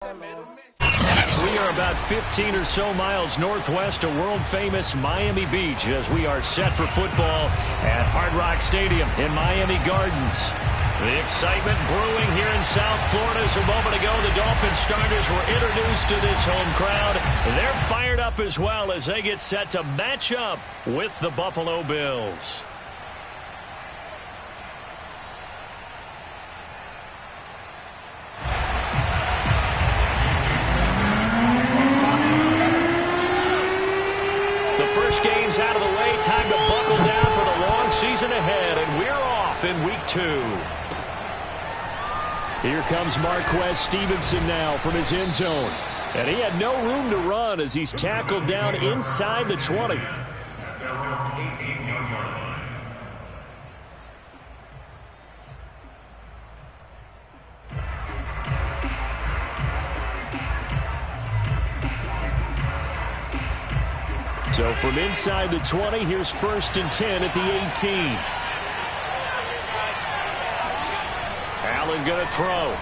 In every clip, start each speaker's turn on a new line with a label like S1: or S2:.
S1: We are about 15 or so miles northwest of world-famous Miami Beach as we are set for football at Hard Rock Stadium in Miami Gardens. The excitement brewing here in South Florida. As a moment ago, the Dolphins starters were introduced to this home crowd. They're fired up as well as they get set to match up with the Buffalo Bills. First game's out of the way. Time to buckle down for the long season ahead, and we're off in week 2. Here comes Marquez Stevenson now from his end zone. And he had no room to run as he's tackled down inside the 20. So from inside the 20, here's 1st and 10 at the 18. Allen going to throw.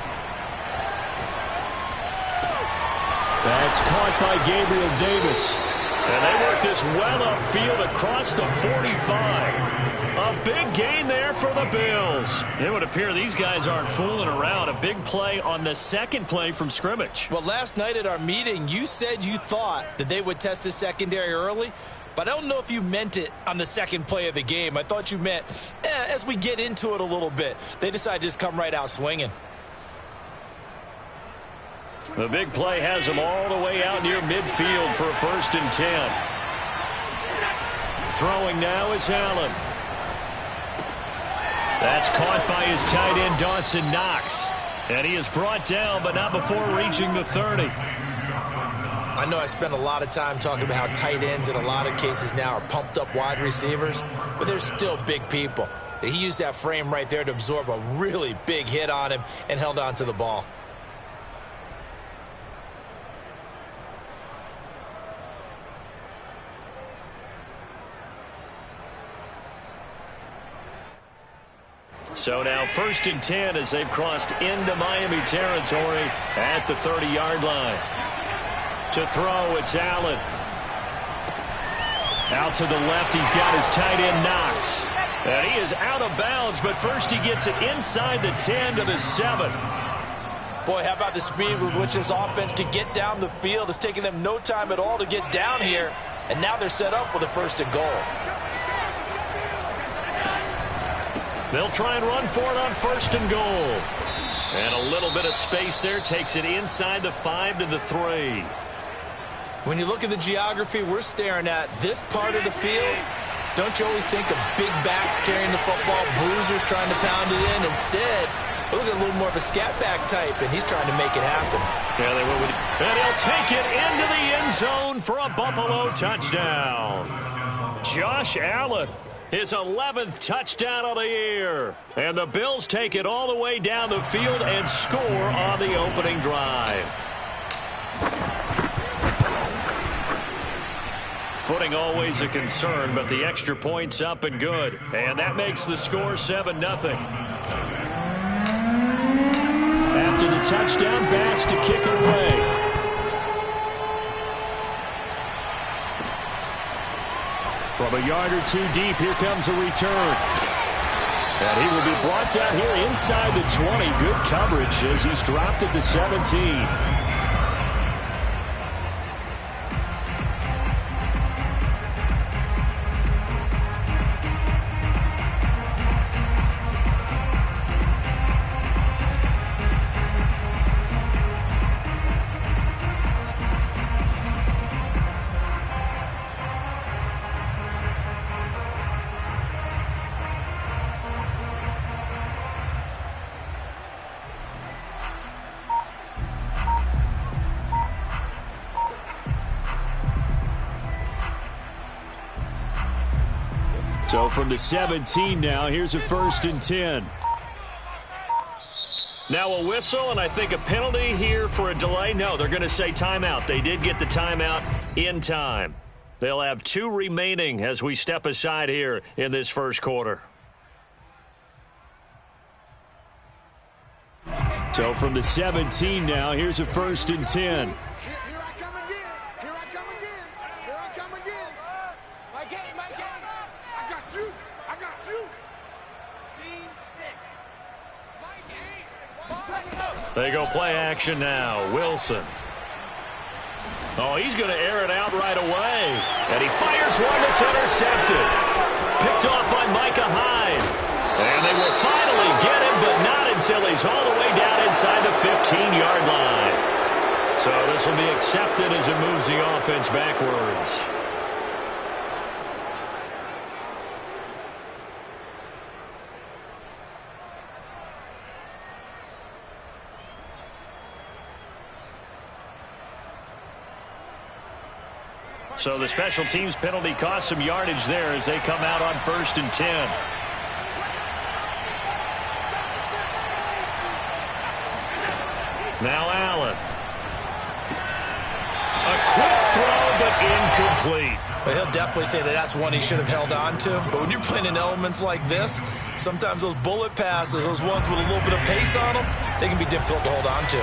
S1: That's caught by Gabriel Davis. And they work this well upfield across the 45. A big gain there for the Bills. It would appear these guys aren't fooling around. A big play on the second play from scrimmage.
S2: Well, last night at our meeting, you said you thought that they would test the secondary early, but I don't know if you meant it on the second play of the game. I thought you meant as we get into it a little bit. They decided to just come right out swinging.
S1: The big play has them all the way out near midfield for a 1st and 10. Throwing now is Allen. That's caught by his tight end, Dawson Knox. And he is brought down, but not before reaching the 30.
S2: I know I spent a lot of time talking about how tight ends in a lot of cases now are pumped up wide receivers, but they're still big people. He used that frame right there to absorb a really big hit on him and held on to the ball.
S1: So now 1st and 10 as they've crossed into Miami territory at the 30-yard line. To throw, it's Allen. Out to the left, he's got his tight end Knox. And he is out of bounds, but first he gets it inside the 10 to the 7.
S2: Boy, how about the speed with which this offense can get down the field? It's taken them no time at all to get down here, and now they're set up with a 1st and goal.
S1: They'll try and run for it on 1st and goal. And a little bit of space there takes it inside the 5 to the 3.
S2: When you look at the geography we're staring at, this part of the field, don't you always think of big backs carrying the football, bruisers trying to pound it in? Instead, look at a little more of a scat back type, and he's trying to make it happen.
S1: Yeah, they will. And he'll take it into the end zone for a Buffalo touchdown. Josh Allen. His 11th touchdown of the year. And the Bills take it all the way down the field and score on the opening drive. Footing always a concern, but the extra point's up and good. And that makes the score 7-0. After the touchdown, Bass to kick it away. From a yard or two deep, here comes a return. And he will be brought down here inside the 20. Good coverage as he's dropped at the 17. So from the 17 now, here's a 1st and 10. Now a whistle, and I think a penalty here for a delay. No, they're going to say timeout. They did get the timeout in time. They'll have 2 remaining as we step aside here in this first quarter. So from the 17 now, here's a 1st and 10.
S3: Here I come again. Here I come again. Here I come again. My game. I got you. I got you. Scene 6.
S1: They go play action now. Wilson. Oh, he's going to air it out right away. And he fires one that's intercepted. Picked off by Micah Hyde. And they will finally get him, but not until he's all the way down inside the 15-yard line. So this will be accepted as it moves the offense backwards. So the special teams penalty cost some yardage there as they come out on 1st and 10. Now Allen. A quick throw, but incomplete.
S2: Well, he'll definitely say that that's one he should have held on to. But when you're playing in elements like this, sometimes those bullet passes, those ones with a little bit of pace on them, they can be difficult to hold on to.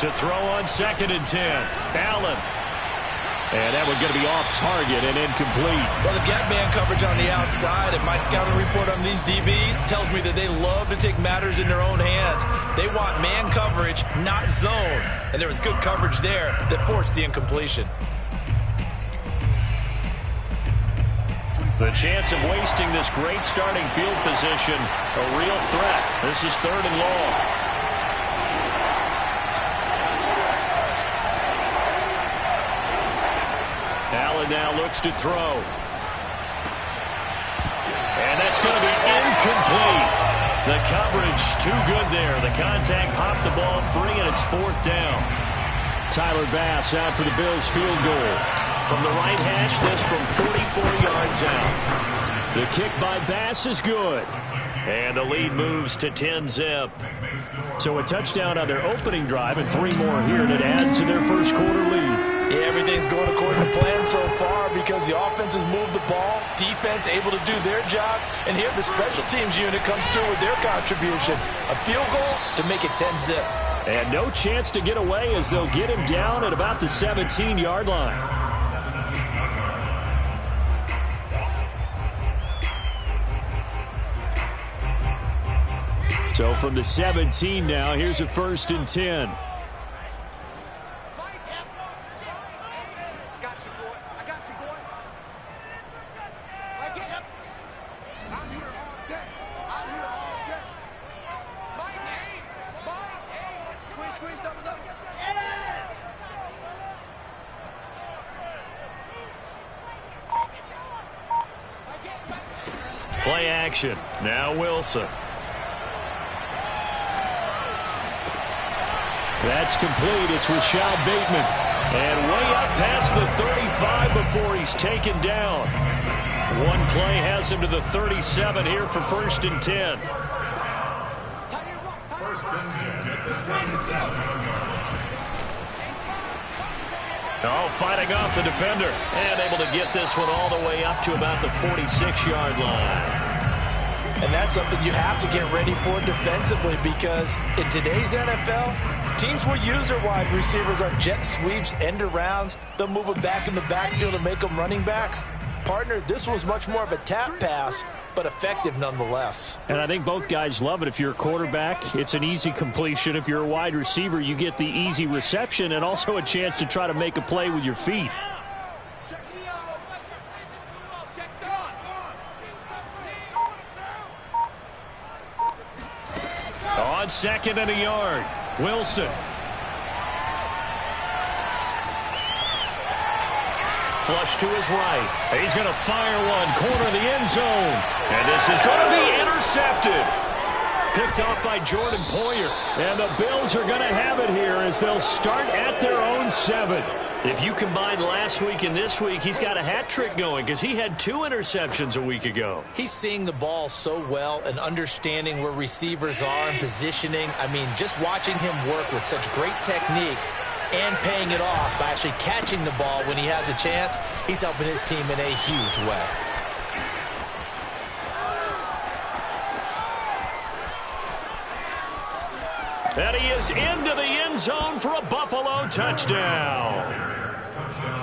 S1: To throw on 2nd and 10. Allen. And that one's going to be off target and incomplete.
S2: Well, they've got man coverage on the outside, and my scouting report on these DBs tells me that they love to take matters in their own hands. They want man coverage, not zone. And there was good coverage there that forced the incompletion.
S1: The chance of wasting this great starting field position, a real threat. This is 3rd and long. Allen now looks to throw. And that's going to be incomplete. The coverage too good there. The contact popped the ball free, and it's 4th down. Tyler Bass out for the Bills field goal. From the right hash, this from 44 yards out. The kick by Bass is good. And the lead moves to 10-zip. So a touchdown on their opening drive and 3 more here, and it adds to their first quarter lead.
S2: Yeah, everything's going according to plan so far because the offense has moved the ball, defense able to do their job, and here the special teams unit comes through with their contribution. A field goal to make it 10-zip.
S1: And no chance to get away as they'll get him down at about the 17-yard line. So from the 17 now, here's a 1st and 10. Play action. Now Wilson. That's complete. It's Rashad Bateman. And way up past the 35 before he's taken down. One play has him to the 37 here for 1st and 10. Oh, fighting off the defender. And able to get this one all the way up to about the 46-yard line.
S2: And that's something you have to get ready for defensively because in today's NFL, teams will use their wide receivers on jet sweeps, end arounds. They'll move them back in the backfield and make them running backs. Partner, this was much more of a tap pass, but effective nonetheless.
S1: And I think both guys love it. If you're a quarterback, it's an easy completion. If you're a wide receiver, you get the easy reception and also a chance to try to make a play with your feet. On 2nd and a yard, Wilson. Flush to his right. He's going to fire one, corner of the end zone. And this is going to be intercepted. Picked off by Jordan Poyer. And the Bills are going to have it here as they'll start at their own 7. If you combine last week and this week, he's got a hat trick going because he had 2 interceptions a week ago.
S2: He's seeing the ball so well and understanding where receivers are and positioning. I mean, just watching him work with such great technique and paying it off by actually catching the ball when he has a chance, he's helping his team in a huge way.
S1: And he is into the end zone for a Buffalo touchdown.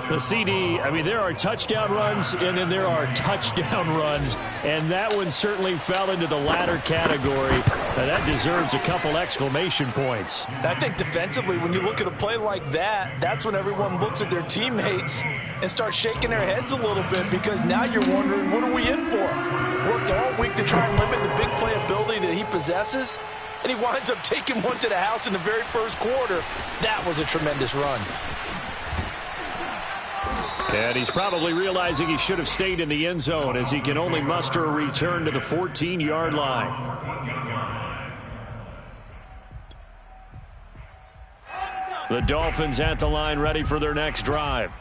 S1: The CD, I mean, there are touchdown runs, and then there are touchdown runs, and that one certainly fell into the latter category. And that deserves a couple exclamation points.
S2: I think defensively, when you look at a play like that, that's when everyone looks at their teammates and starts shaking their heads a little bit, because now you're wondering, what are we in for? Worked all week to try and limit the big play ability that he possesses, and he winds up taking one to the house in the very first quarter. That was a tremendous run.
S1: And he's probably realizing he should have stayed in the end zone, as he can only muster a return to the 14-yard line. The Dolphins at the line, ready for their next drive.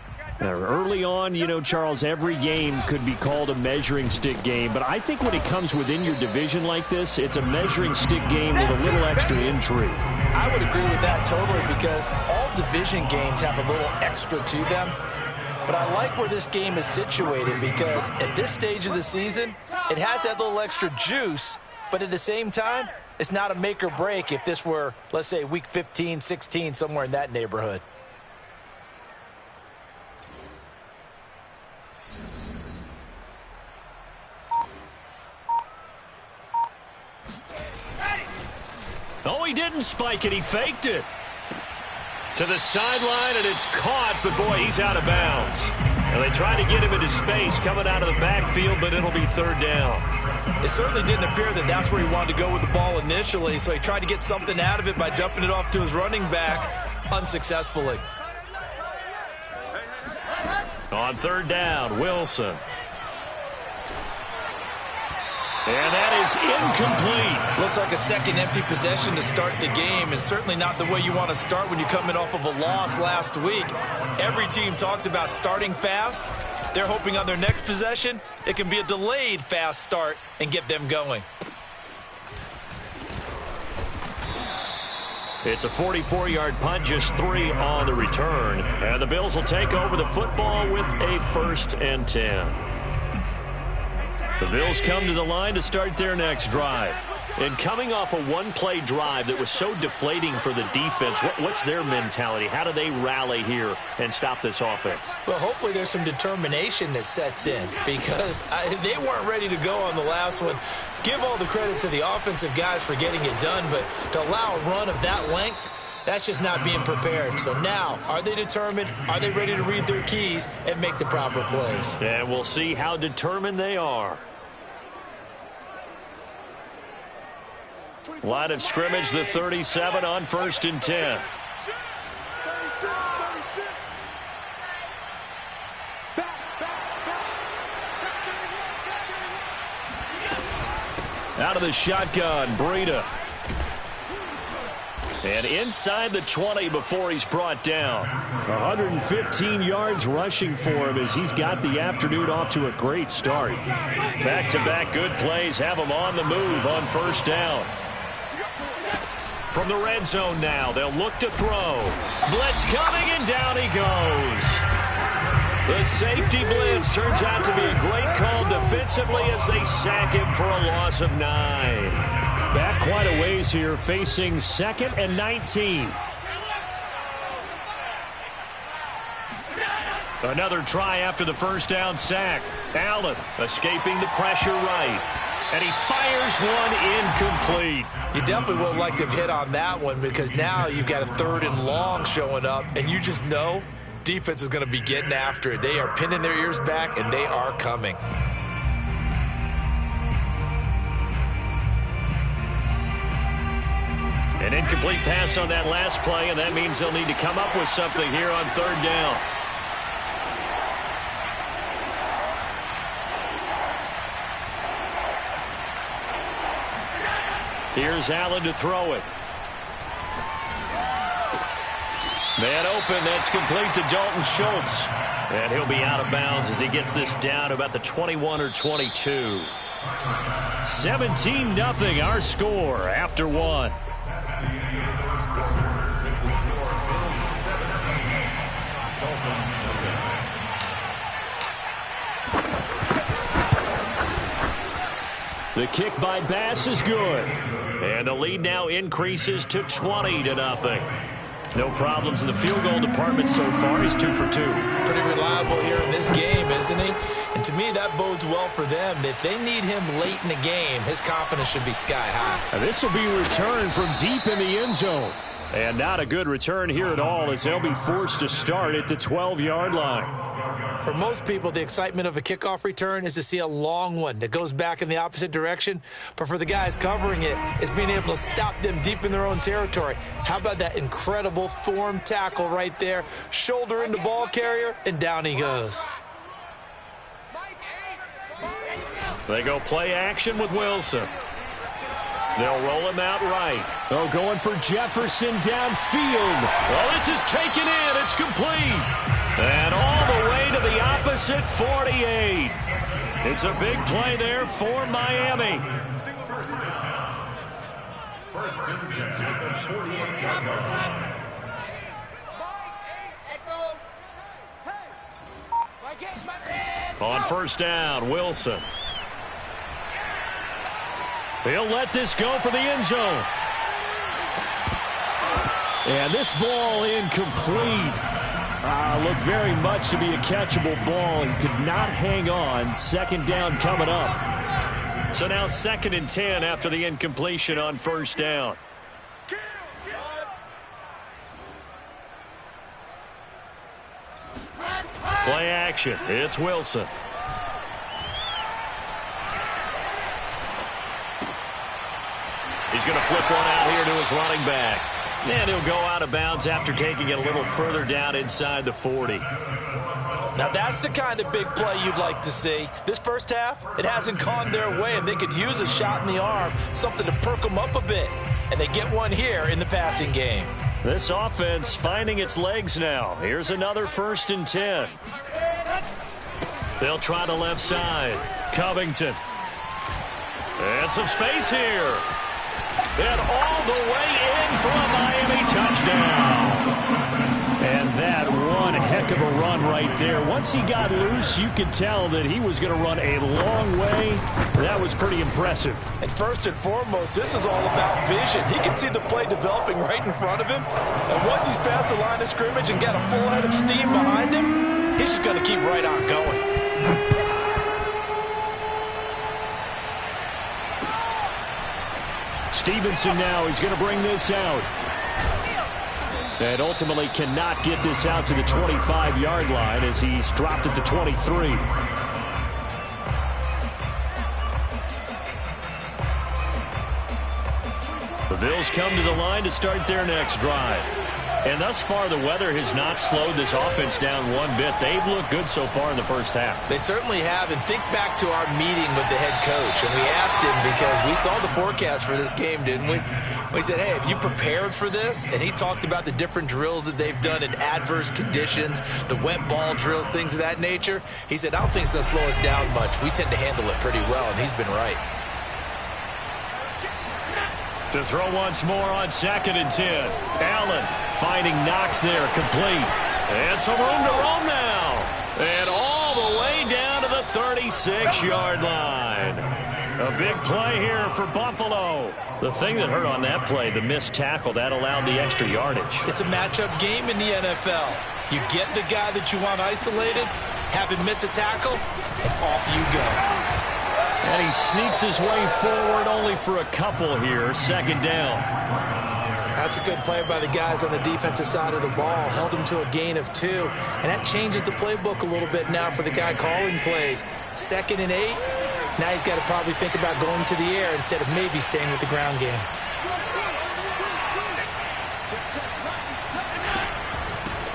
S1: Now, early on, you know, Charles, every game could be called a measuring stick game, but I think when it comes within your division like this, it's a measuring stick game with a little extra intrigue.
S2: I would agree with that totally, because all division games have a little extra to them. But I like where this game is situated, because at this stage of the season, it has that little extra juice, but at the same time, it's not a make or break if this were, let's say, week 15, 16, somewhere in that neighborhood.
S1: Oh, he didn't spike it. He faked it. To the sideline, and it's caught, but boy, he's out of bounds. And they try to get him into space coming out of the backfield, but it'll be third down.
S2: It certainly didn't appear that that's where he wanted to go with the ball initially, so he tried to get something out of it by dumping it off to his running back unsuccessfully.
S1: On third down, Wilson. And that is incomplete.
S2: Looks like a second empty possession to start the game, and certainly not the way you want to start when you're coming off of a loss last week. Every team talks about starting fast. They're hoping on their next possession, it can be a delayed fast start and get them going.
S1: It's a 44-yard punt, just 3 on the return. And the Bills will take over the football with a 1st and 10. The Bills come to the line to start their next drive. And coming off a one-play drive that was so deflating for the defense, what's their mentality? How do they rally here and stop this offense?
S2: Well, hopefully there's some determination that sets in, because they weren't ready to go on the last one. Give all the credit to the offensive guys for getting it done, but to allow a run of that length, that's just not being prepared. So now, are they determined? Are they ready to read their keys and make the proper plays?
S1: And we'll see how determined they are. Line of scrimmage, the 37 on 1st and 10. Out of the shotgun, Breida. And inside the 20 before he's brought down. 115 yards rushing for him as he's got the afternoon off to a great start. Back-to-back good plays have him on the move on 1st down. From the red zone now, they'll look to throw. Blitz coming, and down he goes. The safety blitz turns out to be a great call defensively as they sack him for a loss of 9. Back quite a ways here, facing 2nd and 19. Another try after the 1st down sack. Allen escaping the pressure right. And he fires one incomplete.
S2: You definitely would like to have hit on that one, because now you've got a 3rd and long showing up, and you just know defense is going to be getting after it. They are pinning their ears back, and they are coming.
S1: An incomplete pass on that last play, and that means they'll need to come up with something here on 3rd down. Here's Allen to throw it. Man open, that's complete to Dalton Schultz. And he'll be out of bounds as he gets this down about the 21 or 22. 17-0 our score after 1. The kick by Bass is good. And the lead now increases to 20-0. No problems in the field goal department so far. He's 2 for 2.
S2: Pretty reliable here in this game, isn't he? And to me, that bodes well for them. If they need him late in the game, his confidence should be sky high.
S1: This will be a return from deep in the end zone. And not a good return here at all, as they'll be forced to start at the 12-yard line.
S2: For most people, the excitement of a kickoff return is to see a long one that goes back in the opposite direction. But for the guys covering it, it's being able to stop them deep in their own territory. How about that incredible form tackle right there? Shoulder in the ball carrier, and down he goes.
S1: They go play action with Wilson. They'll roll him out right. Oh, going for Jefferson downfield. Well, this is taken in. It's complete. And all the way to the opposite 48. It's a big play there for Miami. On first down, Wilson. He'll let this go for the end zone. And this ball incomplete. Looked very much to be a catchable ball and could not hang on. Second down coming up. So now 2nd and 10 after the incompletion on first down. Play action. It's Wilson. He's going to flip one out here to his running back. And he'll go out of bounds after taking it a little further down inside the 40.
S2: Now that's the kind of big play you'd like to see. This first half, it hasn't gone their way, and they could use a shot in the arm, something to perk them up a bit. And they get one here in the passing game.
S1: This offense finding its legs now. Here's another 1st and 10. They'll try the left side. Covington. And some space here. And all the way in for a Miami touchdown. And that one heck of a run right there. Once he got loose, you could tell that he was going to run a long way. That was pretty impressive.
S2: And first and foremost, this is all about vision. He can see the play developing right in front of him. And once he's past the line of scrimmage and got a full head of steam behind him, he's just going to keep right on going.
S1: Stevenson now, he's going to bring this out. And ultimately cannot get this out to the 25-yard line as he's dropped at the 23. The Bills come to the line to start their next drive. And thus far, the weather has not slowed this offense down one bit. They've looked good so far in the first half.
S2: They certainly have. And think back to our meeting with the head coach. And we asked him because we saw the forecast for this game, didn't we? We said, hey, have you prepared for this? And he talked about the different drills that they've done in adverse conditions, the wet ball drills, things of that nature. He said, I don't think it's going to slow us down much. We tend to handle it pretty well, and he's been right.
S1: To throw once more on 2nd and 10. Allen finding Knox there, complete. And some room to roam now. And all the way down to the 36-yard line. A big play here for Buffalo. The thing that hurt on that play, the missed tackle, that allowed the extra yardage.
S2: It's a matchup game in the NFL. You get the guy that you want isolated, have him miss a tackle, and off you go.
S1: And he sneaks his way forward only for a couple here. 2nd down.
S2: That's a good play by the guys on the defensive side of the ball. Held him to a gain of 2. And that changes the playbook a little bit now for the guy calling plays. 2nd and 8. Now he's got to probably think about going to the air instead of maybe staying with the ground game.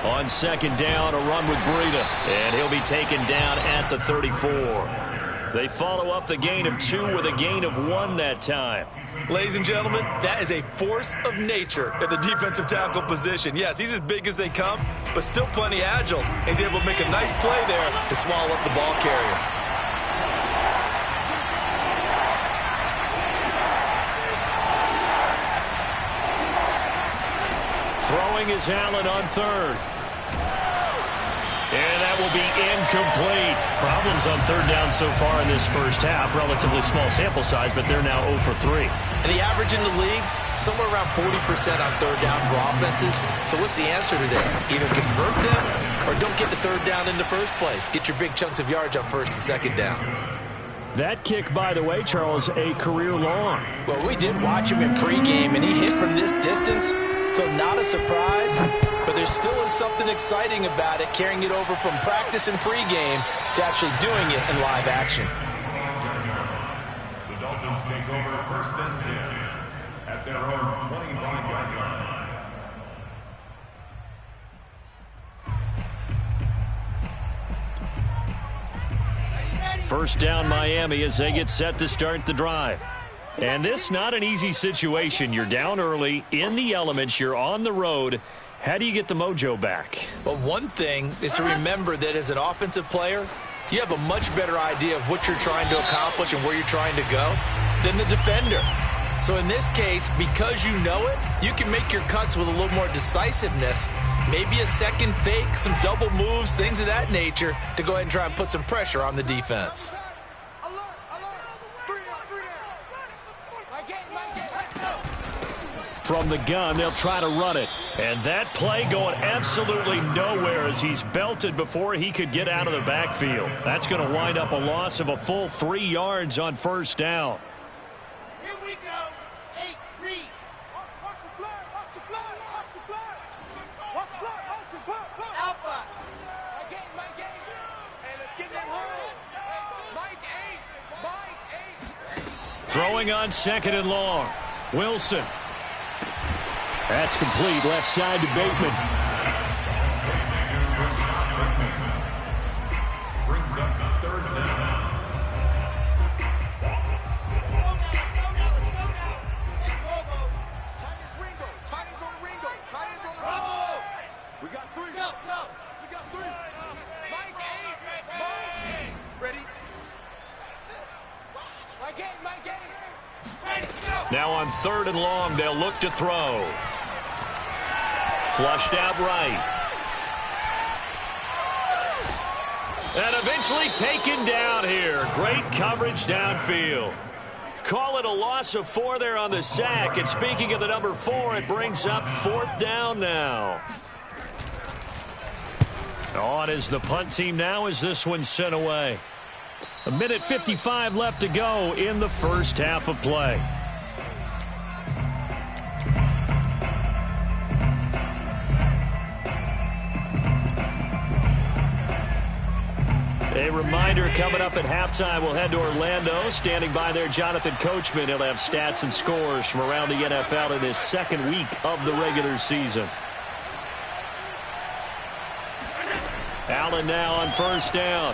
S1: On 2nd down, a run with Breida. And he'll be taken down at the 34. They follow up the gain of 2 with a gain of 1 that time.
S2: Ladies and gentlemen, that is a force of nature at the defensive tackle position. Yes, he's as big as they come, but still plenty agile. He's able to make a nice play there to swallow up the ball carrier. Throwing is Allen on 3rd.
S1: And that will be incomplete. Problems on third down so far in this first half. Relatively small sample size, but they're now 0 for 3.
S2: And the average in the league, somewhere around 40% on third down for offenses. So what's the answer to this? Either convert them or don't get the third down in the first place. Get your big chunks of yards on first and second down.
S1: That kick, by the way, Charles, a career long.
S2: Well, we did watch him in pregame, and he hit from this distance, so not a surprise. But there still is something exciting about it, carrying it over from practice and pregame to actually doing it in live action.
S4: The Dolphins take over first and 10 at their own 25-yard line.
S1: First down Miami as they get set to start the drive. And this not an easy situation. You're down early, in the elements, you're on the road. How do you get the mojo back?
S2: Well, one thing is to remember that as an offensive player, you have a much better idea of what you're trying to accomplish and where you're trying to go than the defender. So in this case, because you know it, you can make your cuts with a little more decisiveness. Maybe a second fake, some double moves, things of that nature to go ahead and try and put some pressure on the defense.
S1: From the gun, they'll try to run it. And that play going absolutely nowhere as he's belted before he could get out of the backfield. That's going to wind up a loss of a full 3 yards on first down.
S3: Here we go. 8, read. Watch the flag. Watch the flag. Watch the flag. Watch the flag. Motion. Pop. Alpha. My game. Hey, let's get them home. Mike 8.
S1: Throwing on second and long. Wilson. That's complete. Left side to Bateman.
S4: Brings up third down.
S3: Let's go now. Hey, Lobo. Tight as Ringo. Tight as on Ringo. Tight as on Bravo. We got 3. Go. We got 3. Mike 8. Ready? Mike 8. Ready, go.
S1: Now on third and long, they'll look to throw. Flushed out right. And eventually taken down here. Great coverage downfield. Call it a loss of 4 there on the sack. And speaking of the number 4, it brings up fourth down now. On is the punt team now as this one's sent away. 1:55 left to go in the first half of play. A reminder coming up at halftime, we'll head to Orlando. Standing by there, Jonathan Coachman. He'll have stats and scores from around the NFL in his second week of the regular season. Allen now on first down.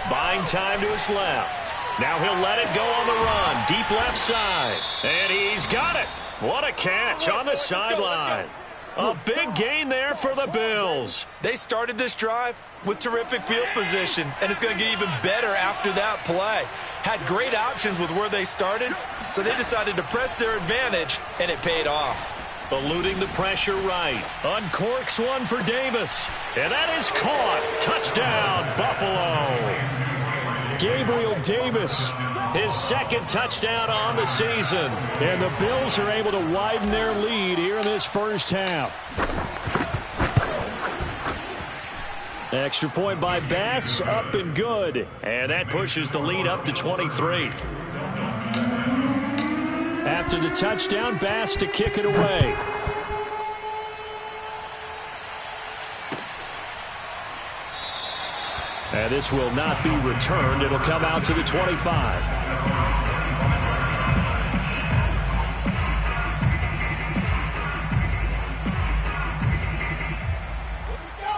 S1: Buying time to his left. Now he'll let it go on the run. Deep left side. And he's got it. What a catch on the sideline. A big gain there for the Bills.
S2: They started this drive with terrific field position, and it's going to get even better after that play. Had great options with where they started, so they decided to press their advantage, and it paid off.
S1: Eluding the pressure right. Uncorks one for Davis. And that is caught. Touchdown, Buffalo. Gabriel Davis, his second touchdown on the season. And the Bills are able to widen their lead here in this first half. Extra point by Bass, up and good. And that pushes the lead up to 23. After the touchdown, Bass to kick it away. And this will not be returned. It'll come out to the 25.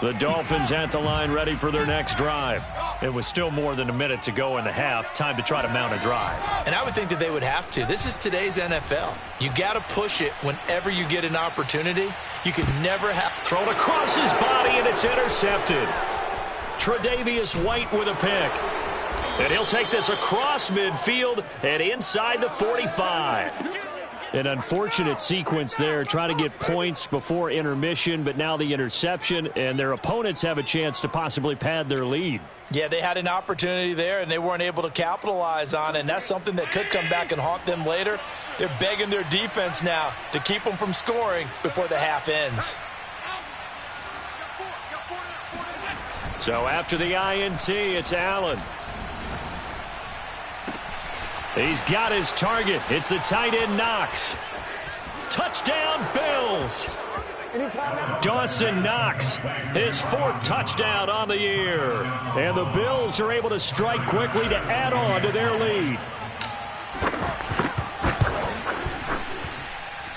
S1: The Dolphins at the line ready for their next drive. It was still more than a minute to go in the half. Time to try to mount a drive.
S2: And I would think that they would have to. This is today's NFL. You got to push it whenever you get an opportunity. You can never have...
S1: Thrown across his body, and it's intercepted. Tre'Davious White with a pick. And he'll take this across midfield and inside the 45. An unfortunate sequence there, trying to get points before intermission, but now the interception, and their opponents have a chance to possibly pad their lead.
S2: Yeah, they had an opportunity there, and they weren't able to capitalize on it, and that's something that could come back and haunt them later. They're begging their defense now to keep them from scoring before the half ends.
S1: So after the INT, it's Allen. He's got his target. It's the tight end Knox. Touchdown, Bills. Dawson Knox, his 4th touchdown on the year. And the Bills are able to strike quickly to add on to their lead.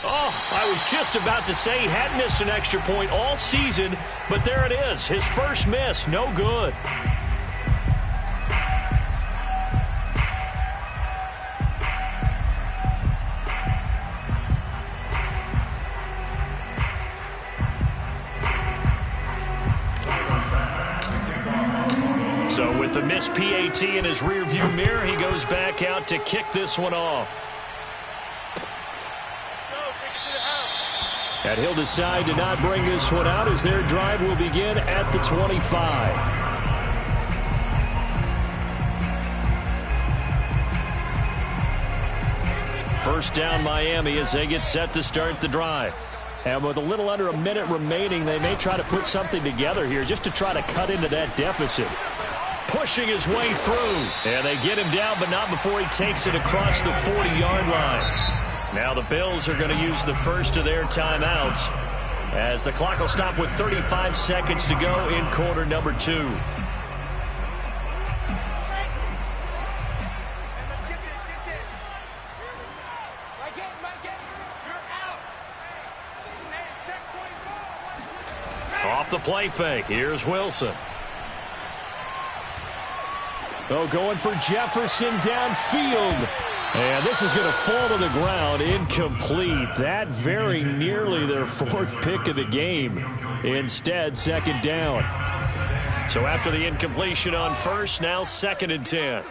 S1: Oh, I was just about to say he hadn't missed an extra point all season, but there it is. His first miss, no good. So with the missed PAT in his rearview mirror, he goes back out to kick this one off. And he'll decide to not bring this one out as their drive will begin at the 25. First down Miami as they get set to start the drive. And with a little under a minute remaining, they may try to put something together here just to try to cut into that deficit. Pushing his way through. And they get him down, but not before he takes it across the 40-yard line. Now the Bills are going to use the first of their timeouts as the clock will stop with 35 seconds to go in quarter number 2. Off the play fake. Here's Wilson. Oh, going for Jefferson downfield. And this is going to fall to the ground, incomplete. That very nearly their 4th pick of the game. Instead, 2nd down. So after the incompletion on first, now 2nd and 10.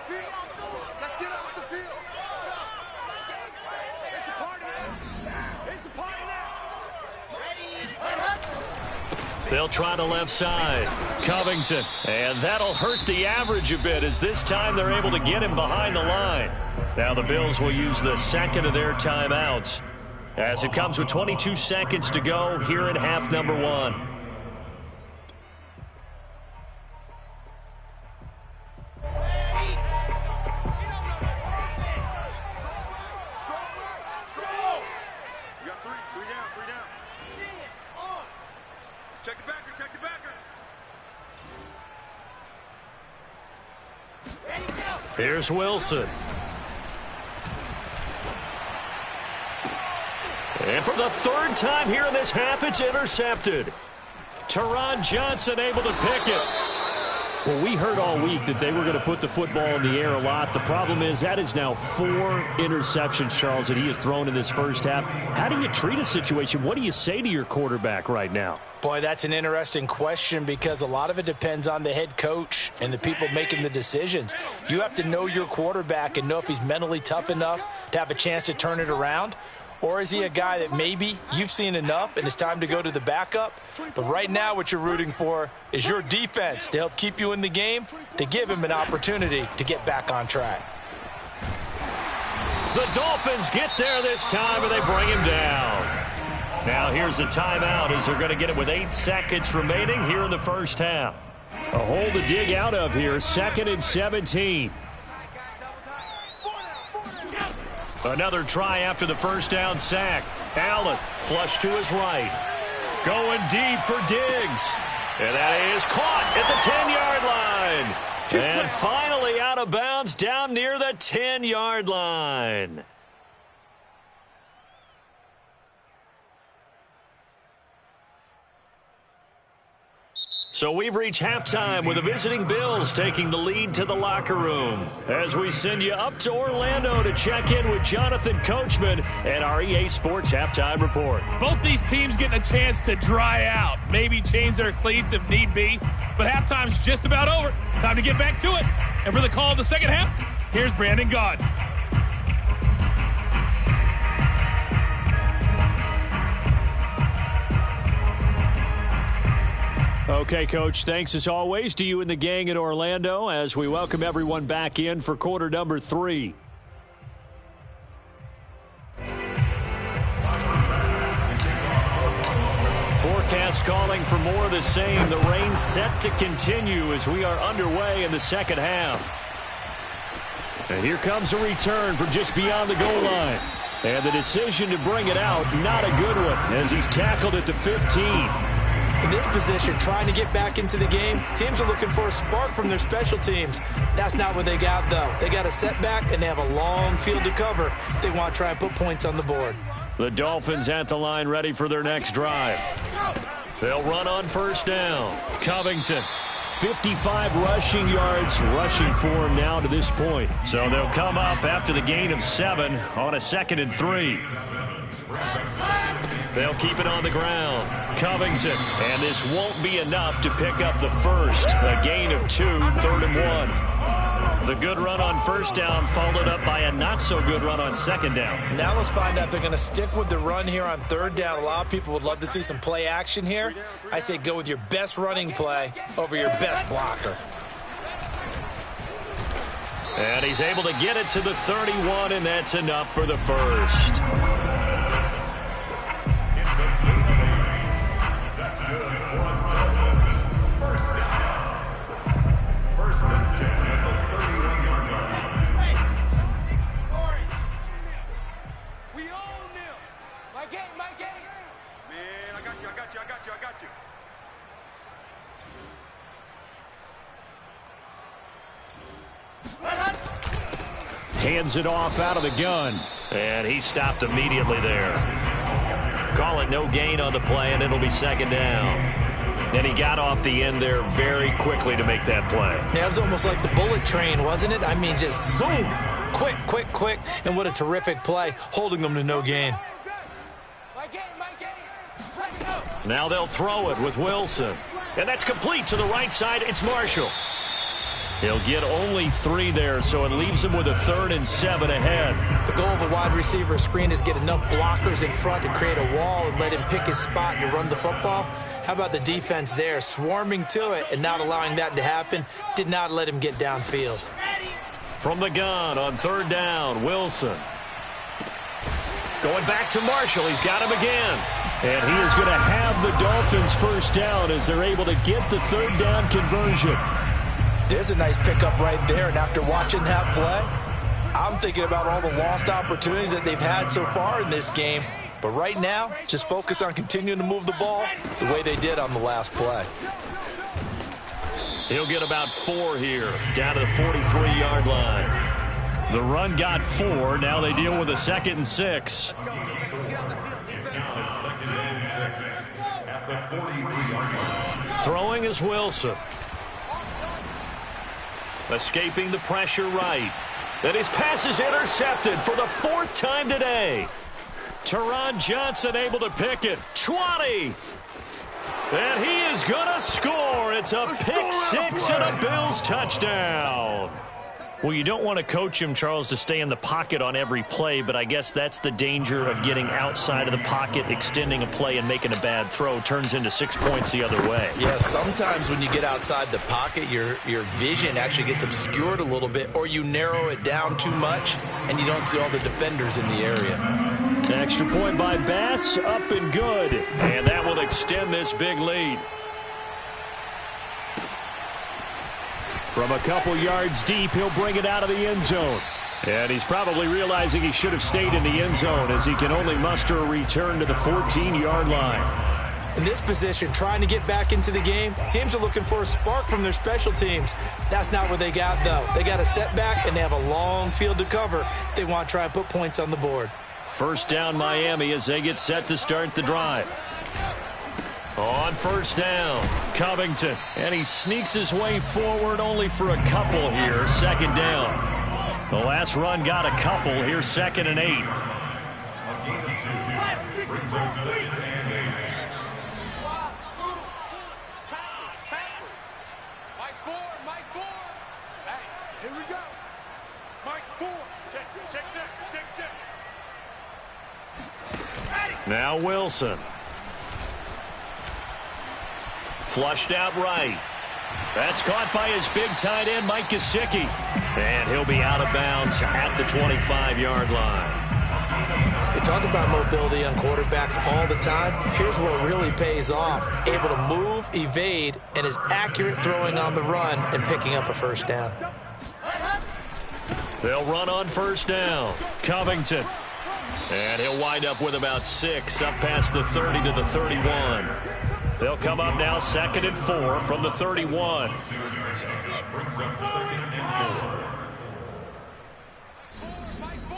S1: They'll try the left side. Covington. And that'll hurt the average a bit as this time they're able to get him behind the line. Now the Bills will use the second of their timeouts as it comes with 22 seconds to go here in half number 1. Here's Wilson. And for the 3rd time here in this half, it's intercepted. Taron Johnson able to pick it. Well, we heard all week that they were going to put the football in the air a lot. The problem is that is now 4 interceptions, Charles, that he has thrown in this first half. How do you treat a situation? What do you say to your quarterback right now?
S2: Boy, that's an interesting question because a lot of it depends on the head coach and the people making the decisions. You have to know your quarterback and know if he's mentally tough enough to have a chance to turn it around. Or is he a guy that maybe you've seen enough and it's time to go to the backup? But right now what you're rooting for is your defense to help keep you in the game, to give him an opportunity to get back on track.
S1: The Dolphins get there this time and they bring him down. Now here's a timeout as they're going to get it with 8 seconds remaining here in the first half. A hole to dig out of here, 2nd and 17. Another try after the first down sack. Allen flush to his right. Going deep for Diggs. And that is caught at the 10-yard line. And finally out of bounds down near the 10-yard line. So we've reached halftime with the visiting Bills taking the lead to the locker room. As we send you up to Orlando to check in with Jonathan Coachman and our EA Sports Halftime Report.
S5: Both these teams getting a chance to dry out, maybe change their cleats if need be. But halftime's just about over. Time to get back to it. And for the call of the second half, here's Brandon Gaudin.
S1: Okay, Coach, thanks as always to you and the gang in Orlando as we welcome everyone back in for quarter number 3. Forecast calling for more of the same. The rain set to continue as we are underway in the second half. And here comes a return from just beyond the goal line. And the decision to bring it out, not a good one, as he's tackled at the 15.
S2: In this position, trying to get back into the game, teams are looking for a spark from their special teams. That's not what they got, though. They got a setback, and they have a long field to cover if they want to try and put points on the board.
S1: The Dolphins at the line ready for their next drive. They'll run on first down. Covington, 55 rushing yards rushing for him now to this point. So they'll come up after the gain of 7 on a 2nd and 3. They'll keep it on the ground. Covington, and this won't be enough to pick up the first. A gain of 2, 3rd and 1. The good run on first down followed up by a not-so-good run on second down.
S2: Now let's find out if they're going to stick with the run here on third down. A lot of people would love to see some play action here. I say go with your best running play over your best blocker.
S1: And he's able to get it to the 31, and that's enough for the first.
S4: That's good for Dolphins. First down. First and 10 at the 31-yard line.
S3: 60 orange. We own them. My game, my game.
S6: Man, I got you.
S1: Hands it off out of the gun. And he stopped immediately there. Call it no gain on the play, and it'll be second down. And he got off the end there very quickly to make that play.
S2: Yeah, it was almost like the bullet train, wasn't it? I mean, just zoom. Quick. And what a terrific play, holding them to no gain.
S3: My game, my game. Let's go.
S1: Now they'll throw it with Wilson. And that's complete to the right side. It's Marshall. He'll get only 3 there, so it leaves him with a 3rd and 7 ahead.
S2: The goal of a wide receiver screen is get enough blockers in front to create a wall and let him pick his spot to run the football. How about the defense there, swarming to it and not allowing that to happen? Did not let him get downfield.
S1: From the gun on third down, Wilson. Going back to Marshall. He's got him again. And he is going to have the Dolphins first down as they're able to get the third down conversion.
S2: There's a nice pickup right there, and after watching that play, I'm thinking about all the lost opportunities that they've had so far in this game. But right now, just focus on continuing to move the ball the way they did on the last play.
S1: He'll get about 4 here, down to the 43-yard line. The run got 4. Now they deal with a 2nd and 6.
S4: It's now 2nd and 6 at the 43-yard line.
S1: Throwing is Wilson. Escaping the pressure right. And his pass is intercepted for the 4th time today. Teron Johnson able to pick it. 20. And he is going to score. It's a pick 6 and a Bills touchdown. Well, you don't want to coach him, Charles, to stay in the pocket on every play, but I guess that's the danger of getting outside of the pocket, extending a play, and making a bad throw. Turns into 6 points the other way.
S2: Yeah, sometimes when you get outside the pocket, your vision actually gets obscured a little bit, or you narrow it down too much, and you don't see all the defenders in the area.
S1: Extra point by Bass, up and good. And that will extend this big lead. From a couple yards deep, he'll bring it out of the end zone. And he's probably realizing he should have stayed in the end zone as he can only muster a return to the 14-yard line.
S2: In this position, trying to get back into the game, teams are looking for a spark from their special teams. That's not what they got, though. They got a setback, and they have a long field to cover if they want to try and put points on the board.
S1: First down, Miami, as they get set to start the drive. On first down, Covington, and he sneaks his way forward only for a couple here. Second down. The last run got a couple. Here's 2nd and 8.
S4: A gain of 2 brings us 2nd and 8.
S3: Tackle. Mike 4. Hey, here we go. Mike 4. Check.
S1: Now Wilson. Flushed out right. That's caught by his big tight end, Mike Gesicki. And he'll be out of bounds at the 25-yard line.
S2: They talk about mobility on quarterbacks all the time. Here's where it really pays off. Able to move, evade, and is accurate throwing on the run and picking up a first down.
S1: They'll run on first down. Covington. And he'll wind up with about 6 up past the 30 to the 31. They'll come up now 2nd and 4 from the 31.
S4: Brings up 2nd and 4.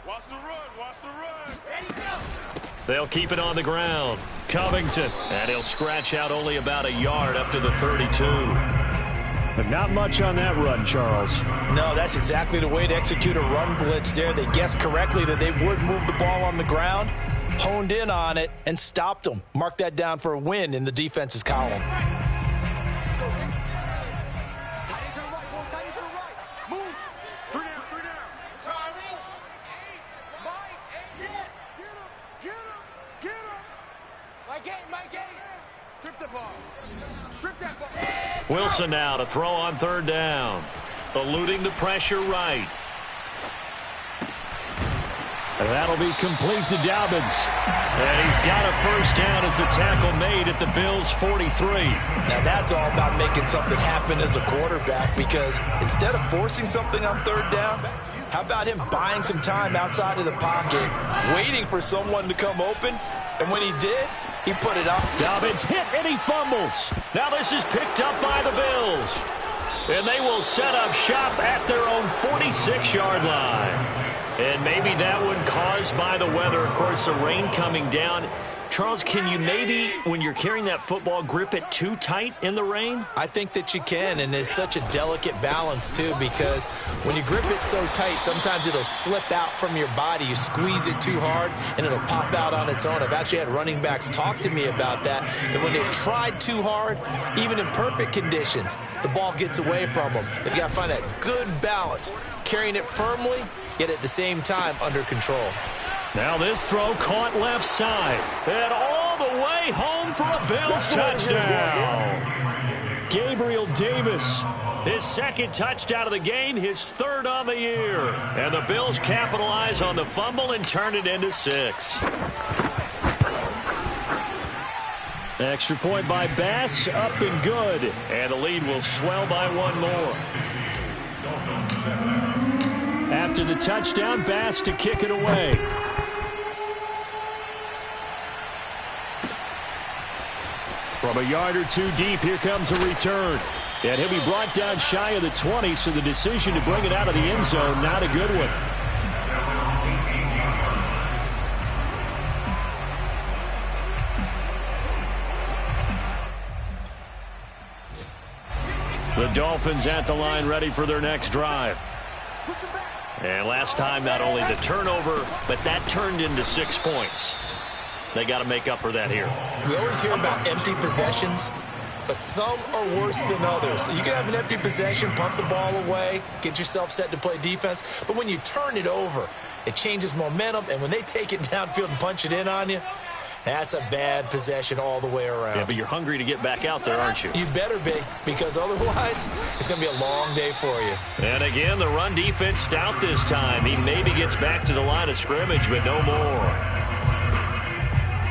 S3: Watch the run. Watch the run. Ready, go.
S1: They'll keep it on the ground. Covington. And he'll scratch out only about a yard up to the 32. But not much on that run, Charles.
S2: No, that's exactly the way to execute a run blitz there. They guessed correctly that they would move the ball on the ground, honed in on it, and stopped them. Mark that down for a win in the defense's column.
S3: Let's go, Dave. Tight end to the right, boy. Tight end to the right. Move. 3 down, 3 down. Charlie. Mike. Get him. Get him. Get him. My game, my game. Strip the ball. Strip that ball.
S1: Wilson now to throw on 3rd down. Eluding the pressure right. And that'll be complete to Dobbins. And he's got a first down as the tackle made at the Bills' 43.
S2: Now that's all about making something happen as a quarterback, because instead of forcing something on 3rd down, how about him buying some time outside of the pocket, waiting for someone to come open, and when he did, he put it up.
S1: Dobbins hit and he fumbles. Now this is picked up by the Bills. And they will set up shop at their own 46-yard line. And maybe that one caused by the weather. Of course, the rain coming down. Charles, can you maybe, when you're carrying that football, grip it too tight in the rain?
S2: I think that you can, and it's such a delicate balance, too, because when you grip it so tight, sometimes it'll slip out from your body. You squeeze it too hard, and it'll pop out on its own. I've actually had running backs talk to me about that when they've tried too hard, even in perfect conditions, the ball gets away from them. They've got to find that good balance, carrying it firmly, yet at the same time under control.
S1: Now this throw caught left side. And all the way home for a Bills touchdown. Gabriel Davis, his 2nd touchdown of the game, his 3rd on the year. And the Bills capitalize on the fumble and turn it into 6. Extra point by Bass, up and good. And the lead will swell by 1 more. After the touchdown, Bass to kick it away. From a yard or 2 deep, here comes a return. And he'll be brought down shy of the 20, so the decision to bring it out of the end zone, not a good one. The Dolphins at the line, ready for their next drive. And last time, not only the turnover, but that turned into 6 points. They got to make up for that here.
S2: We always hear about empty possessions, but some are worse than others. You can have an empty possession, punt the ball away, get yourself set to play defense, but when you turn it over, it changes momentum, and when they take it downfield and punch it in on you, that's a bad possession all the way around.
S1: Yeah, but you're hungry to get back out there, aren't you?
S2: You better be, because otherwise it's going to be a long day for you.
S1: And again, the run defense stout this time. He maybe gets back to the line of scrimmage, but no more.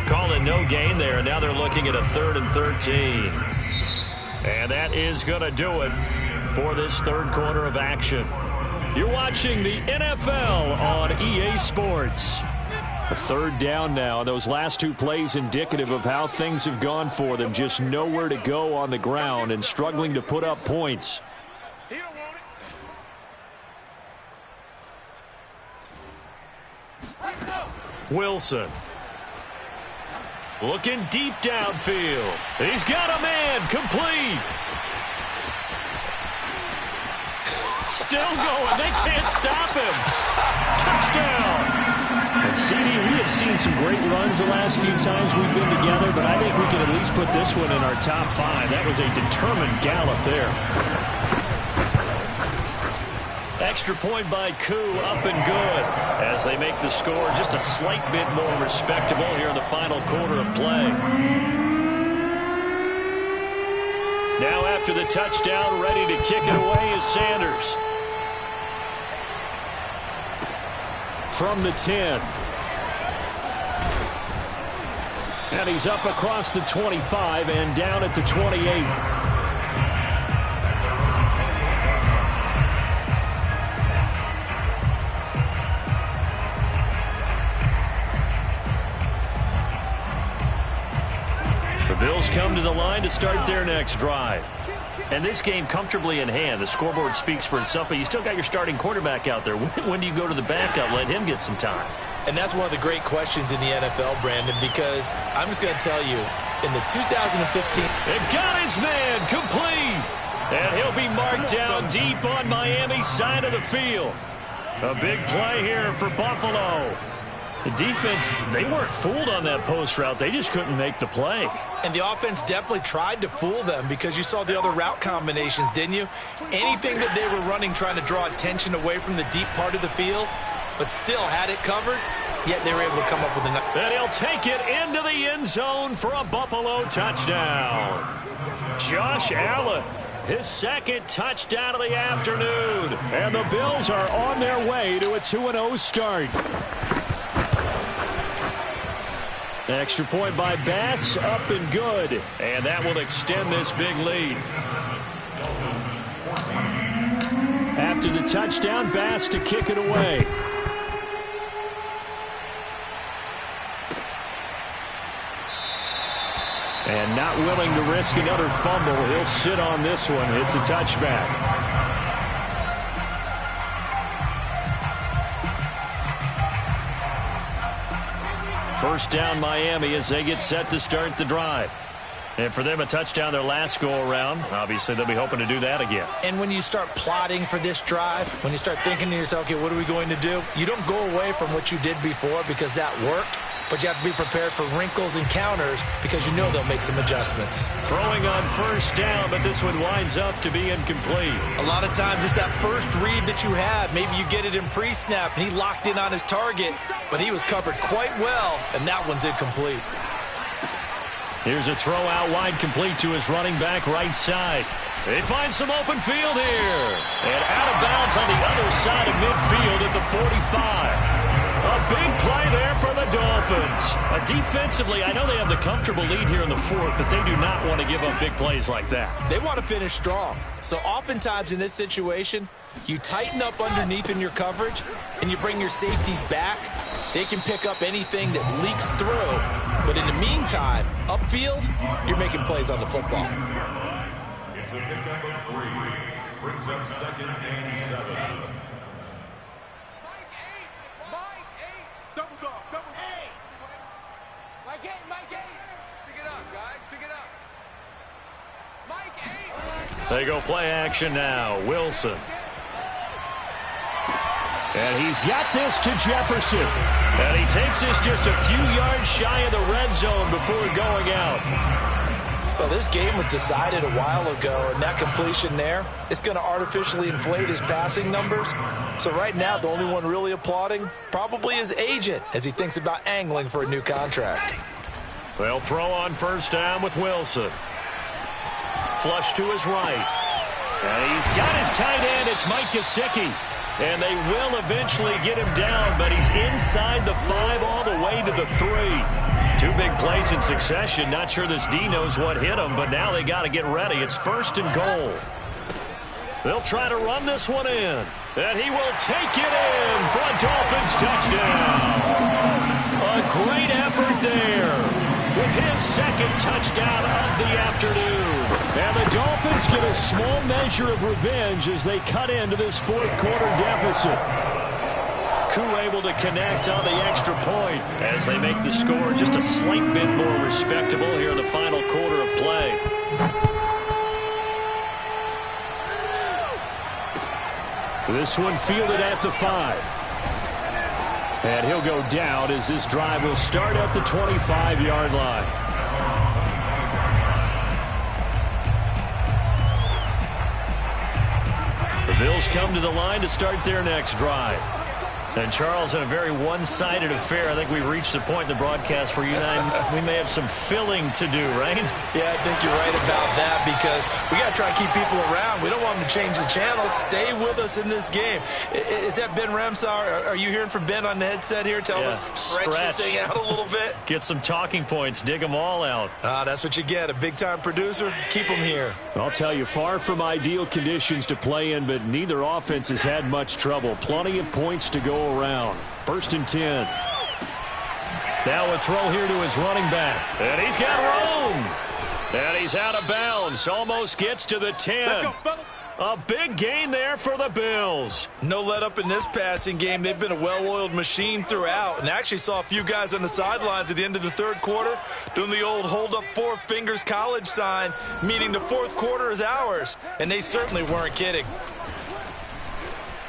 S1: Call it no gain there. Now they're looking at a 3rd and 13. And that is going to do it for this 3rd quarter of action. You're watching the NFL on EA Sports. A 3rd down now. Those last 2 plays indicative of how things have gone for them. Just nowhere to go on the ground and struggling to put up points.
S3: He don't want it.
S1: Wilson. Looking deep downfield. He's got a man. Complete. Still going. They can't stop him. Touchdown. And CD, we have seen some great runs the last few times we've been together, but I think we can at least put this one in our top 5. That was a determined gallop there. Extra point by Koo, up and good, as they make the score just a slight bit more respectable here in the final quarter of play. Now after the touchdown, ready to kick it away is Sanders. From the 10. And he's up across the 25 and down at the 28. Bills come to the line to start their next drive. And this game comfortably in hand. The scoreboard speaks for itself, but you still got your starting quarterback out there. When do you go to the backup? Let him get some time.
S2: And that's one of the great questions in the NFL, Brandon, because I'm just going to tell you, in the 2015...
S1: It got his man complete. And he'll be marked down deep on Miami's side of the field. A big play here for Buffalo. The defense, they weren't fooled on that post route. They just couldn't make the play.
S2: And the offense definitely tried to fool them because you saw the other route combinations, didn't you? Anything that they were running trying to draw attention away from the deep part of the field, but still had it covered, yet they were able to come up with a...
S1: And he'll take it into the end zone for a Buffalo touchdown. Josh Allen, his second touchdown of the afternoon. And the Bills are on their way to a 2-0 start. Extra point by Bass, up and good. And that will extend this big lead. After the touchdown, Bass to kick it away. And not willing to risk another fumble, he'll sit on this one. It's a touchback. First down Miami as they get set to start the drive. And for them, a touchdown their last go-around. Obviously, they'll be hoping to do that again.
S2: And when you start plotting for this drive, when you start thinking to yourself, okay, what are we going to do? You don't go away from what you did before because that worked. But you have to be prepared for wrinkles and counters because you know they'll make some adjustments.
S1: Throwing on first down, but this one winds up to be incomplete.
S2: A lot of times it's that first read that you have. Maybe you get it in pre-snap, and he locked in on his target, but he was covered quite well, and that one's incomplete.
S1: Here's a throw out wide, complete to his running back right side. They find some open field here. And out of bounds on the other side of midfield at the 45. A big play there for the Dolphins. Defensively, I know they have the comfortable lead here in the fourth, but they do not want to give up big plays like that.
S2: They want to finish strong. So oftentimes in this situation, you tighten up underneath in your coverage, and you bring your safeties back. They can pick up anything that leaks through. But in the meantime, upfield, you're making plays on the football.
S4: It's a pickup of 3. Brings up 2nd and 7.
S1: They go play action now. Wilson. And he's got this to Jefferson. And he takes this just a few yards shy of the red zone before going out.
S2: Well, this game was decided a while ago, and that completion there, it's going to artificially inflate his passing numbers. So right now, the only one really applauding probably his agent as he thinks about angling for a new contract.
S1: They'll throw on first down with Wilson. Flush to his right. And he's got his tight end. It's Mike Gesicki. And they will eventually get him down, but he's inside the 5 all the way to the 3. 2 big plays in succession. Not sure this D knows what hit him, but now they got to get ready. It's 1st and goal. They'll try to run this one in. And he will take it in for a Dolphins touchdown. A great effort there with his 2nd touchdown of the afternoon. And the Dolphins get a small measure of revenge as they cut into this 4th quarter deficit. Koo able to connect on the extra point as they make the score just a slight bit more respectable here in the final quarter of play. This one fielded at the 5. And he'll go down as this drive will start at the 25-yard line. The Bills come to the line to start their next drive. And Charles, in a very one-sided affair, I think we've reached the point in the broadcast where you and I, we may have some filling to do, right?
S2: Yeah, I think you're right about that because we got to try to keep people around. We don't want them to change the channel. Stay with us in this game. Is that Ben Ramsauer? Are you hearing from Ben on the headset here? Tell us, stretch this thing out a little bit.
S1: Get some talking points. Dig them all out.
S2: That's what you get. A big-time producer. Keep them here.
S7: I'll tell you, far from ideal conditions to play in, but neither offense has had much trouble. Plenty of points to go around. 1st and 10.
S1: Now a throw here to his running back. And he's got room. And he's out of bounds. Almost gets to the 10.
S6: Let's go, fellas.
S1: A big gain there for the Bills.
S2: No let up in this passing game. They've been a well-oiled machine throughout. And actually saw a few guys on the sidelines at the end of the 3rd quarter doing the old hold up 4 fingers college sign, meaning the 4th quarter is ours. And they certainly weren't kidding.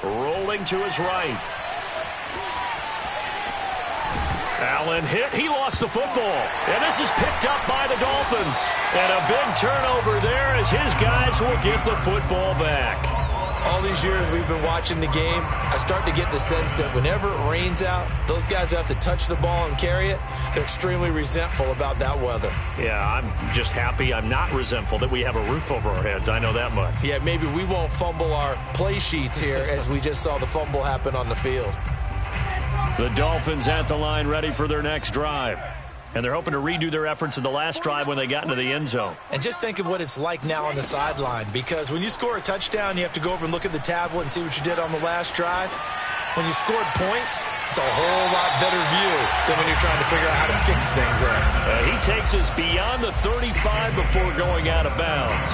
S1: Rolling to his right. Allen hit. He lost the football. And this is picked up by the Dolphins. And a big turnover there as his guys will get the football back.
S2: All these years we've been watching the game, I start to get the sense that whenever it rains out, those guys who have to touch the ball and carry it, they're extremely resentful about that weather.
S1: Yeah, I'm just happy I'm not resentful that we have a roof over our heads. I know that much.
S2: Yeah, maybe we won't fumble our play sheets here as we just saw the fumble happen on the field.
S1: The Dolphins at the line ready for their next drive. And they're hoping to redo their efforts in the last drive when they got into the end zone.
S2: And just think of what it's like now on the sideline, because when you score a touchdown, you have to go over and look at the tablet and see what you did on the last drive. When you scored points, it's a whole lot better view than when you're trying to figure out how to fix things there.
S1: He takes us beyond the 35 before going out of bounds.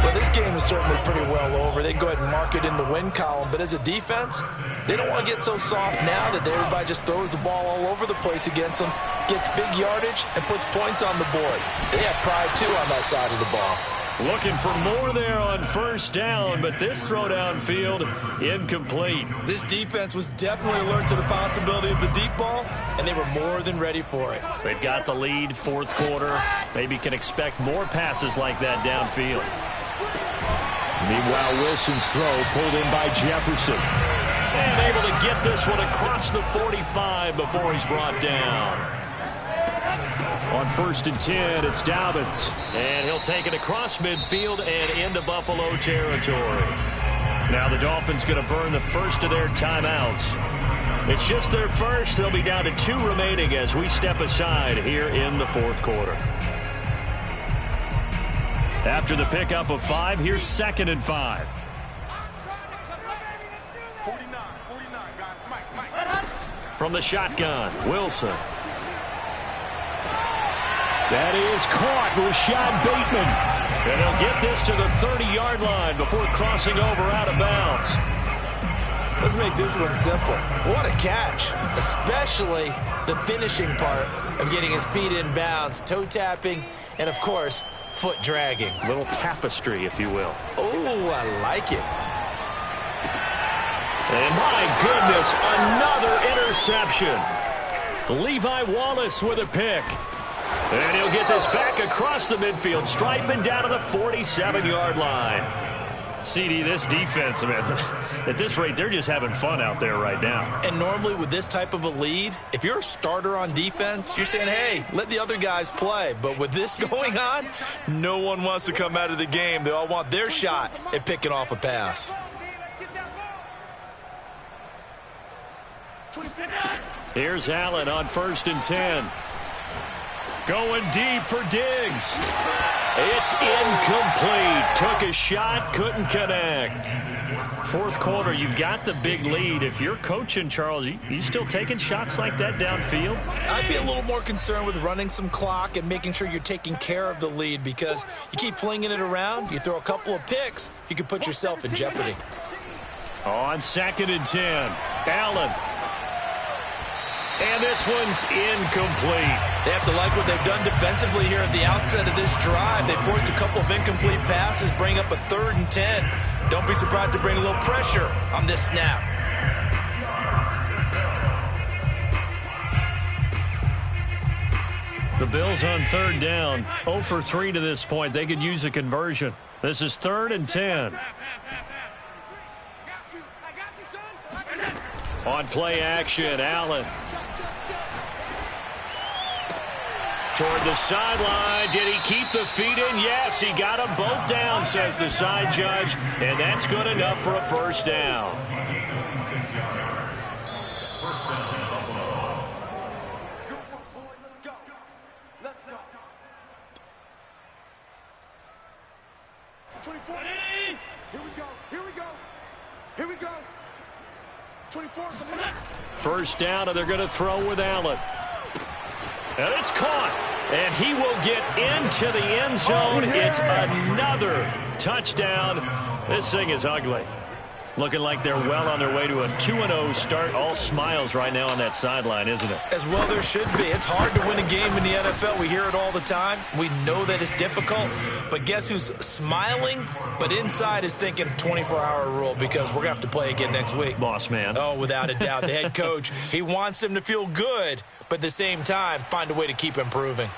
S2: Well, this game is certainly pretty well over. They can go ahead and mark it in the win column. But as a defense, they don't want to get so soft now that everybody just throws the ball all over the place against them, gets big yardage, and puts points on the board. They have pride, too, on that side of the ball.
S1: Looking for more there on 1st down, but this throw downfield incomplete.
S2: This defense was definitely alert to the possibility of the deep ball, and they were more than ready for it.
S1: They've got the lead, 4th quarter. Maybe can expect more passes like that downfield.
S7: Meanwhile, Wilson's throw pulled in by Jefferson.
S1: And able to get this one across the 45 before he's brought down.
S7: On 1st and 10, it's Dobbins.
S1: And he'll take it across midfield and into Buffalo territory. Now the Dolphins going to burn the first of their timeouts. It's just their first. They'll be down to 2 remaining as we step aside here in the 4th quarter. After the pickup of 5, here's 2nd and 5.
S6: 49, guys. Mike.
S1: From the shotgun, Wilson.
S7: That is caught. Rashad Bateman.
S1: And he'll get this to the 30-yard line before crossing over out of bounds.
S2: Let's make this one simple. What a catch, especially the finishing part of getting his feet in bounds, toe tapping, and, of course, foot dragging.
S1: A little tapestry, if you will.
S2: Oh, I like it.
S1: And my goodness, another interception. Levi Wallace with a pick. And he'll get this back across the midfield stripe and down to the 47-yard line. CD, this defense, man, at this rate, they're just having fun out there right now.
S2: And normally with this type of a lead, if you're a starter on defense, you're saying, hey, let the other guys play. But with this going on, no one wants to come out of the game. They all want their shot at picking off a pass.
S1: Here's Allen on 1st and 10. Going deep for Diggs. It's incomplete. Took a shot, couldn't connect. 4th quarter, you've got the big lead. If you're coaching, Charles, you still taking shots like that downfield?
S2: I'd be a little more concerned with running some clock and making sure you're taking care of the lead, because you keep flinging it around, you throw a couple of picks, you could put yourself in jeopardy.
S1: On 2nd and 10, Allen. And this one's incomplete.
S2: They have to like what they've done defensively here at the outset of this drive. They forced a couple of incomplete passes, bring up a 3rd and 10. Don't be surprised to bring a little pressure on this snap.
S1: The Bills on 3rd down, 0 for 3 to this point. They could use a conversion. This is 3rd and 10. On play action, Allen. Toward the sideline. Did he keep the feet in? Yes, he got them both down, says the side judge. And that's good enough for a first down.
S4: 6 yards. First down, Buffalo.
S6: Let's go. Let's go. 24. Here we go. Here we go. Here we go. 24.
S1: First down, and they're going to throw with Allen. And it's caught. And he will get into the end zone. It's another touchdown. This thing is ugly. Looking like they're well on their way to a 2-0 start. All smiles right now on that sideline, isn't it?
S2: As well there should be. It's hard to win a game in the NFL. We hear it all the time. We know that it's difficult. But guess who's smiling? But inside is thinking 24-hour rule because we're going to have to play again next week.
S1: Boss man.
S2: Oh, without a doubt. The head coach, he wants them to feel good, but at the same time, find a way to keep improving.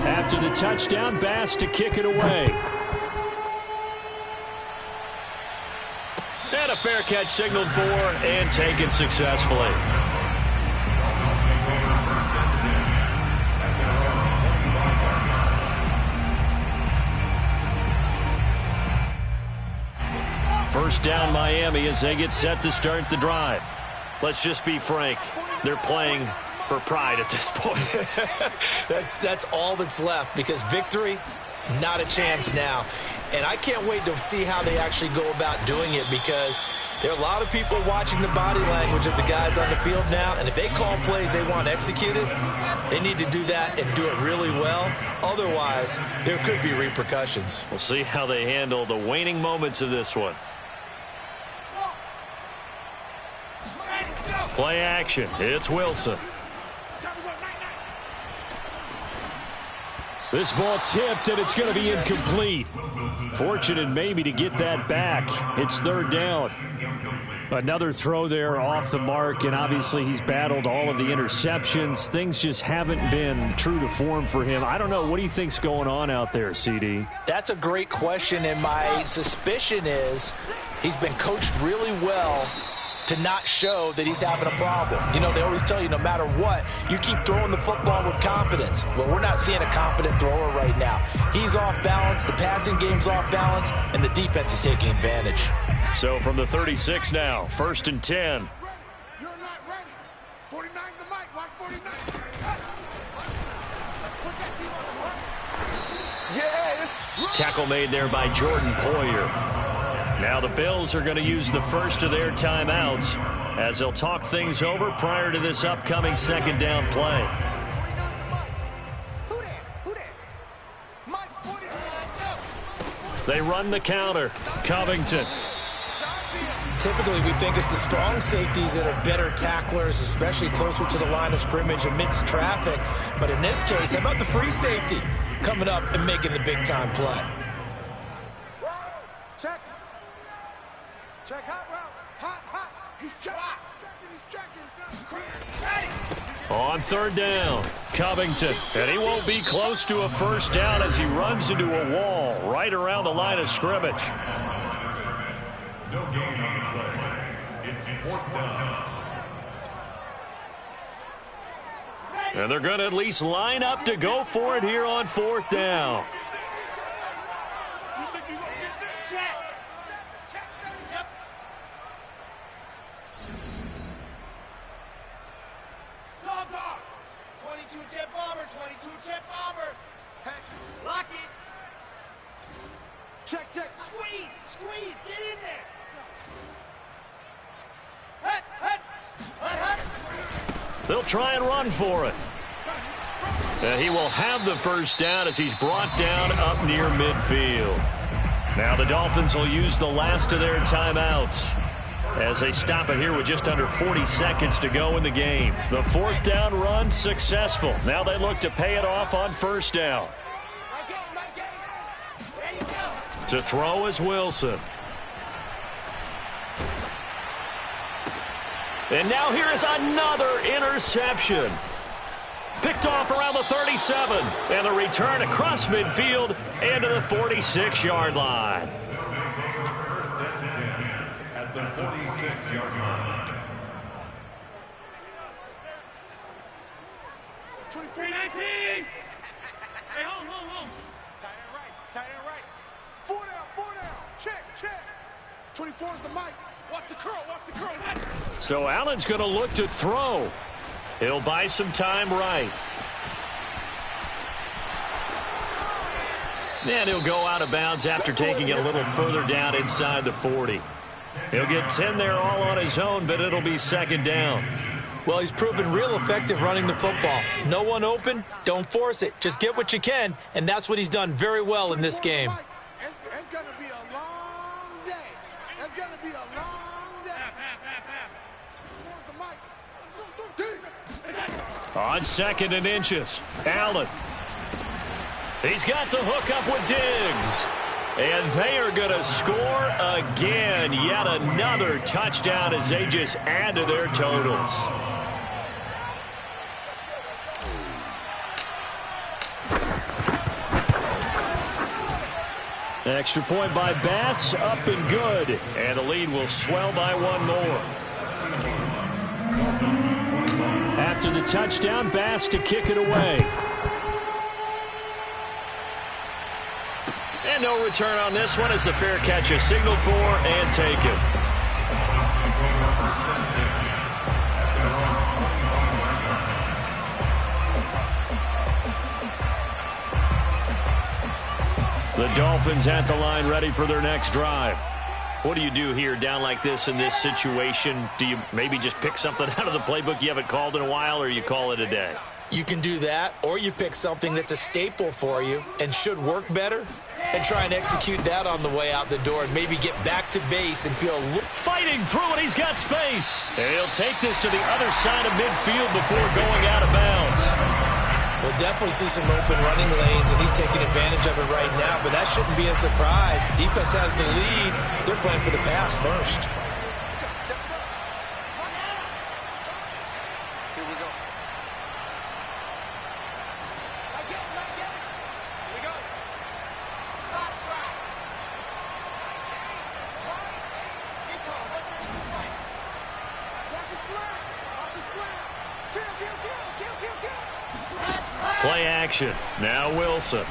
S1: After the touchdown, Bass to kick it away. And a fair catch signaled for and taken successfully. First down Miami as they get set to start the drive. Let's just be frank. They're playing for pride at this point.
S2: That's all that's left because victory, not a chance now. And I can't wait to see how they actually go about doing it because there are a lot of people watching the body language of the guys on the field now. And if they call plays they want executed, they need to do that and do it really well. Otherwise, there could be repercussions.
S1: We'll see how they handle the waning moments of this one. Play action. It's Wilson. This ball tipped, and it's going to be incomplete. Fortunate maybe to get that back. It's third down. Another throw there off the mark, and obviously he's battled all of the interceptions. Things just haven't been true to form for him. I don't know. What do you think's going on out there, CD?
S2: That's a great question, and my suspicion is he's been coached really well to not show that he's having a problem. You know, they always tell you no matter what, you keep throwing the football with confidence. Well, we're not seeing a confident thrower right now. He's off balance, the passing game's off balance, and the defense is taking advantage.
S1: So from the 36 now, first and 10.
S3: You're not ready. 49's the mic. Watch 49.
S6: Yeah.
S1: Tackle made there by Jordan Poyer. Now the Bills are going to use the first of their timeouts as they'll talk things over prior to this upcoming second down play.
S3: Who that? Who that? Mike's 49.
S1: They run the counter. Covington.
S2: Typically, we think it's the strong safeties that are better tacklers, especially closer to the line of scrimmage amidst traffic. But in this case, how about the free safety coming up and making the big-time play?
S3: Check. Check hot route. Hot. He's checking. He's checking.
S1: On third down, Covington. And he won't be close to a first down as he runs into a wall right around the line of scrimmage.
S4: No gain on the play. It's fourth down.
S1: And they're going to at least line up to go for it here on fourth down.
S3: Dog. 22 jet bomber. 22 jet bomber. Lock it. Check. Squeeze. Get in there. Hut.
S1: They'll try and run for it. And he will have the first down as he's brought down up near midfield. Now the Dolphins will use the last of their timeouts as they stop it here with just under 40 seconds to go in the game. The fourth down run successful. Now they look to pay it off on first down.
S3: My game. There you go.
S1: To throw is Wilson. And now here is another interception. Picked off around the 37. And the return across midfield into the 46-yard line.
S4: First and 10 at the 46-yard line.
S3: 23-19. Hey, hold. Tight end right. 4 down. Check. 24 is the mic. Watch the curl.
S1: So Allen's going to look to throw. He'll buy some time right. And he'll go out of bounds after taking it a little further down inside the 40. He'll get 10 there all on his own, but it'll be second down.
S2: Well, he's proven real effective running the football. No one open, don't force it. Just get what you can, and that's what he's done very well in this game.
S3: It's going to be a long day.
S1: On 2nd and inches, Allen. He's got the hook up with Diggs. And they are going to score again. Yet another touchdown as they just add to their totals. Extra point by Bass, up and good. And the lead will swell by one more. After the touchdown, Bass to kick it away. And no return on this one as the fair catch is signaled for and taken. The Dolphins at the line ready for their next drive. What do you do here down like this in this situation? Do you maybe just pick something out of the playbook you haven't called in a while, or you call it a day?
S2: You can do that, or you pick something that's a staple for you and should work better and try and execute that on the way out the door and maybe get back to base and feel
S1: fighting through it. He's got space. And he'll take this to the other side of midfield before going out of bounds.
S2: We'll definitely see some open running lanes, and he's taking advantage of it right now, but that shouldn't be a surprise. Defense has the lead. They're playing for the pass first.
S3: Here we go.
S1: Play action. Now Wilson.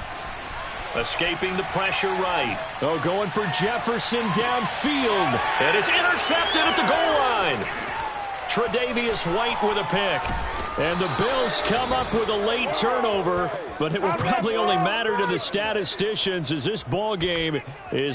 S1: Escaping the pressure right. Oh, going for Jefferson downfield. And it's intercepted at the goal line. Tre'Davious White with a pick. And the Bills come up with a late turnover, but it will probably only matter to the statisticians as this ball game is